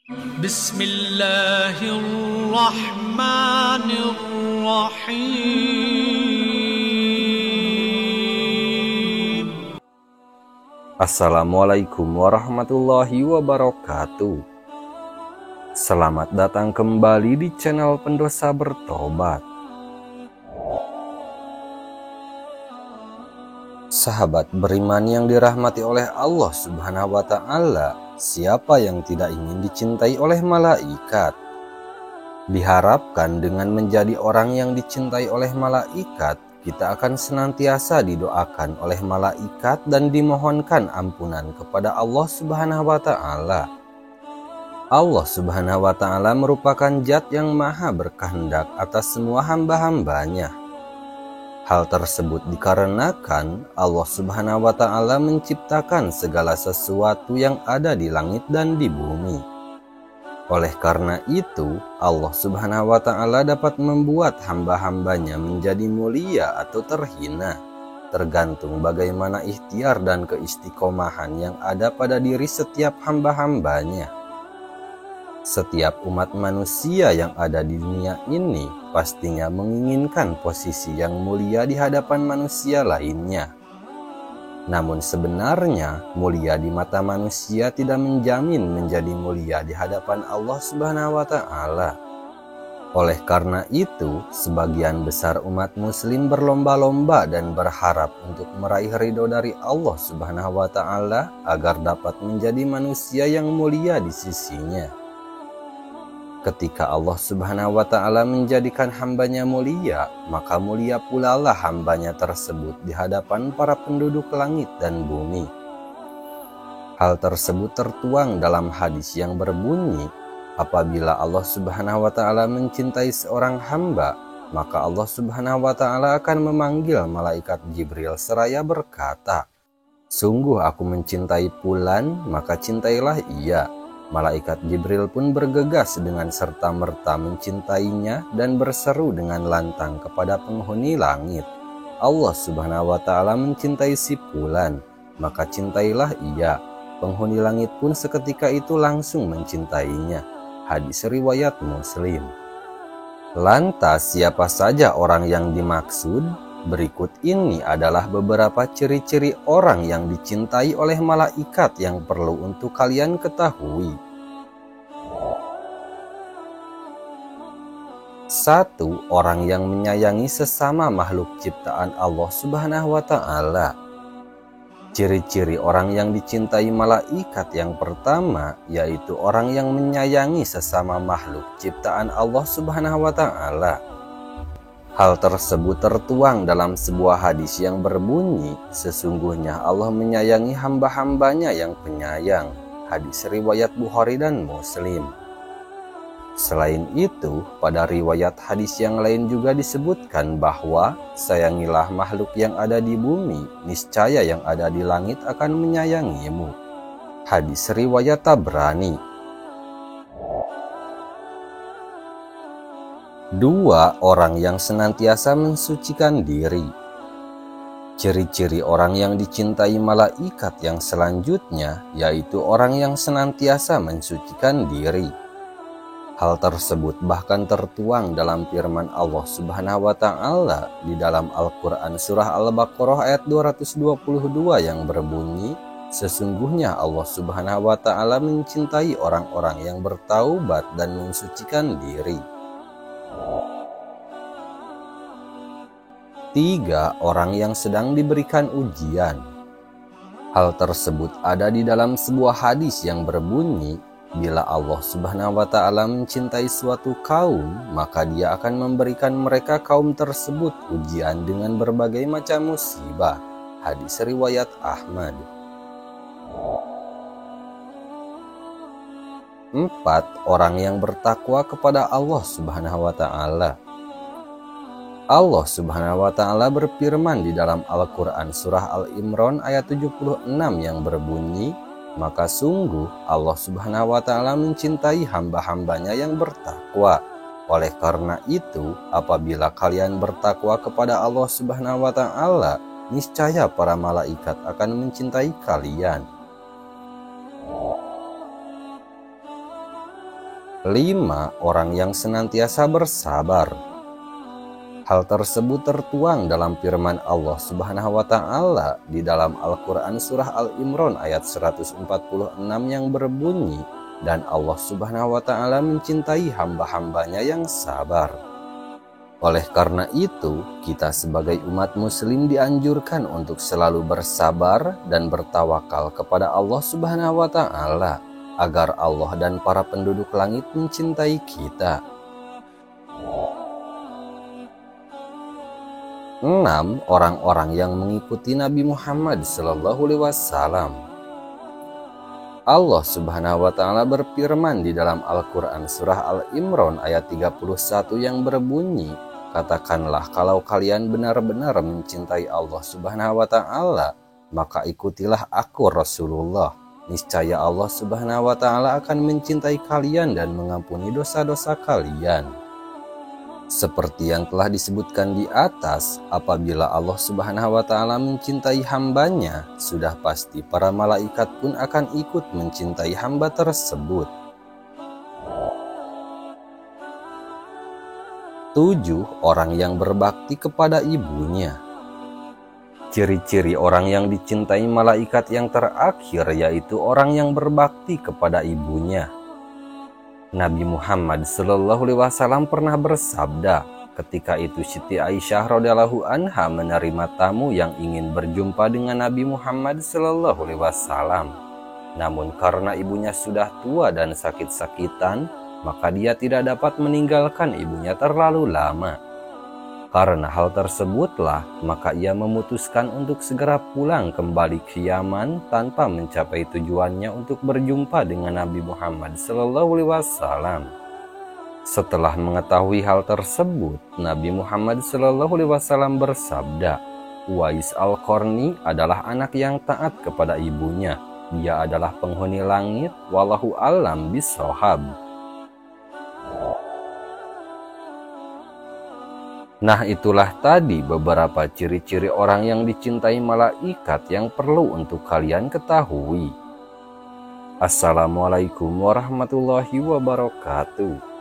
Bismillahirrahmanirrahim. Assalamualaikum warahmatullahi wabarakatuh. Selamat datang kembali di channel Pendosa Bertobat. Sahabat beriman yang dirahmati oleh Allah Subhanahu wa Ta'ala, siapa yang tidak ingin dicintai oleh malaikat? Diharapkan dengan menjadi orang yang dicintai oleh malaikat, kita akan senantiasa didoakan oleh malaikat dan dimohonkan ampunan kepada Allah Subhanahu wa Ta'ala. Allah Subhanahu wa Ta'ala merupakan zat yang maha berkehendak atas semua hamba-hambanya. Hal tersebut dikarenakan Allah Subhanahu wa Ta'ala menciptakan segala sesuatu yang ada di langit dan di bumi. Oleh karena itu, Allah Subhanahu wa Ta'ala dapat membuat hamba-hambanya menjadi mulia atau terhina, tergantung bagaimana ikhtiar dan keistiqomahan yang ada pada diri setiap hamba-hambanya. Setiap umat manusia yang ada di dunia ini pastinya menginginkan posisi yang mulia di hadapan manusia lainnya. Namun sebenarnya mulia di mata manusia tidak menjamin menjadi mulia di hadapan Allah Subhanahu wa Ta'ala. Oleh karena itu, sebagian besar umat muslim berlomba-lomba dan berharap untuk meraih ridho dari Allah Subhanahu wa Ta'ala agar dapat menjadi manusia yang mulia di sisinya. Ketika Allah Subhanahu wa Ta'ala menjadikan hambanya mulia, maka mulia pula lah hambanya tersebut di hadapan para penduduk langit dan bumi. Hal tersebut tertuang dalam hadis yang berbunyi, apabila Allah Subhanahu wa Ta'ala mencintai seorang hamba, maka Allah Subhanahu wa Ta'ala akan memanggil malaikat Jibril seraya berkata, "Sungguh aku mencintai fulan, maka cintailah ia." Malaikat Jibril pun bergegas dengan serta-merta mencintainya dan berseru dengan lantang kepada penghuni langit, "Allah Subhanahu wa Ta'ala mencintai si fulan, maka cintailah ia." Penghuni langit pun seketika itu langsung mencintainya. Hadis riwayat Muslim. Lantas siapa saja orang yang dimaksud? Berikut ini adalah beberapa ciri-ciri orang yang dicintai oleh malaikat yang perlu untuk kalian ketahui. 1. Orang yang menyayangi sesama makhluk ciptaan Allah Subhanahu wa Ta'ala. Ciri-ciri orang yang dicintai malaikat yang pertama yaitu orang yang menyayangi sesama makhluk ciptaan Allah Subhanahu wa Ta'ala. Hal tersebut tertuang dalam sebuah hadis yang berbunyi, "Sesungguhnya Allah menyayangi hamba-hambanya yang penyayang." Hadis riwayat Bukhari dan Muslim. Selain itu, pada riwayat hadis yang lain juga disebutkan bahwa sayangilah makhluk yang ada di bumi, niscaya yang ada di langit akan menyayangimu. Hadis riwayat Tabrani. 2. Orang yang senantiasa mensucikan diri. Ciri-ciri orang yang dicintai malaikat yang selanjutnya yaitu orang yang senantiasa mensucikan diri. Hal tersebut bahkan tertuang dalam firman Allah Subhanahu wa Ta'ala di dalam Al-Quran surah Al-Baqarah ayat 222 yang berbunyi, "Sesungguhnya Allah Subhanahu wa Ta'ala mencintai orang-orang yang bertaubat dan mensucikan diri." 3. Orang yang sedang diberikan ujian. Hal tersebut ada di dalam sebuah hadis yang berbunyi, bila Allah Subhanahu wa Ta'ala mencintai suatu kaum, maka Dia akan memberikan mereka kaum tersebut ujian dengan berbagai macam musibah. Hadis riwayat Ahmad. 4. Orang yang bertakwa kepada Allah Subhanahu wa Ta'ala. Allah Subhanahu wa Ta'ala berfirman di dalam Al-Quran surah Al-Imran ayat 76 yang berbunyi, "Maka sungguh Allah Subhanahu wa Ta'ala mencintai hamba-hambanya yang bertakwa. Oleh karena itu, apabila kalian bertakwa kepada Allah Subhanahu wa Ta'ala, niscaya para malaikat akan mencintai kalian." 5. Orang yang senantiasa bersabar. Hal tersebut tertuang dalam firman Allah Subhanahu wa Ta'ala di dalam Al-Quran Surah Al-Imran ayat 146 yang berbunyi, "Dan Allah Subhanahu wa Ta'ala mencintai hamba-hambanya yang sabar." Oleh karena itu, kita sebagai umat muslim dianjurkan untuk selalu bersabar dan bertawakal kepada Allah Subhanahu wa Ta'ala agar Allah dan para penduduk langit mencintai kita. 6. Orang-orang yang mengikuti Nabi Muhammad SAW. Allah Subhanahu wa Ta'ala berfirman di dalam Al-Quran Surah Al-Imran ayat 31 yang berbunyi, "Katakanlah kalau kalian benar-benar mencintai Allah Subhanahu wa Ta'ala, maka ikutilah aku Rasulullah. Niscaya Allah Subhanahu wa Ta'ala akan mencintai kalian dan mengampuni dosa-dosa kalian." Seperti yang telah disebutkan di atas, apabila Allah Subhanahu wa Ta'ala mencintai hambanya, sudah pasti para malaikat pun akan ikut mencintai hamba tersebut. 7. Orang yang berbakti kepada ibunya. Ciri-ciri orang yang dicintai malaikat yang terakhir yaitu orang yang berbakti kepada ibunya. Nabi Muhammad SAW pernah bersabda, ketika itu Siti Aisyah radhiyallahu anha menerima tamu yang ingin berjumpa dengan Nabi Muhammad SAW. Namun karena ibunya sudah tua dan sakit-sakitan, maka dia tidak dapat meninggalkan ibunya terlalu lama. Karena hal tersebutlah, maka ia memutuskan untuk segera pulang kembali ke Yaman tanpa mencapai tujuannya untuk berjumpa dengan Nabi Muhammad SAW. Setelah mengetahui hal tersebut, Nabi Muhammad SAW bersabda, "Uwais Al-Qarni adalah anak yang taat kepada ibunya. Dia adalah penghuni langit, wallahu a'lam bishawab." Nah, itulah tadi beberapa ciri-ciri orang yang dicintai malaikat yang perlu untuk kalian ketahui. Assalamualaikum warahmatullahi wabarakatuh.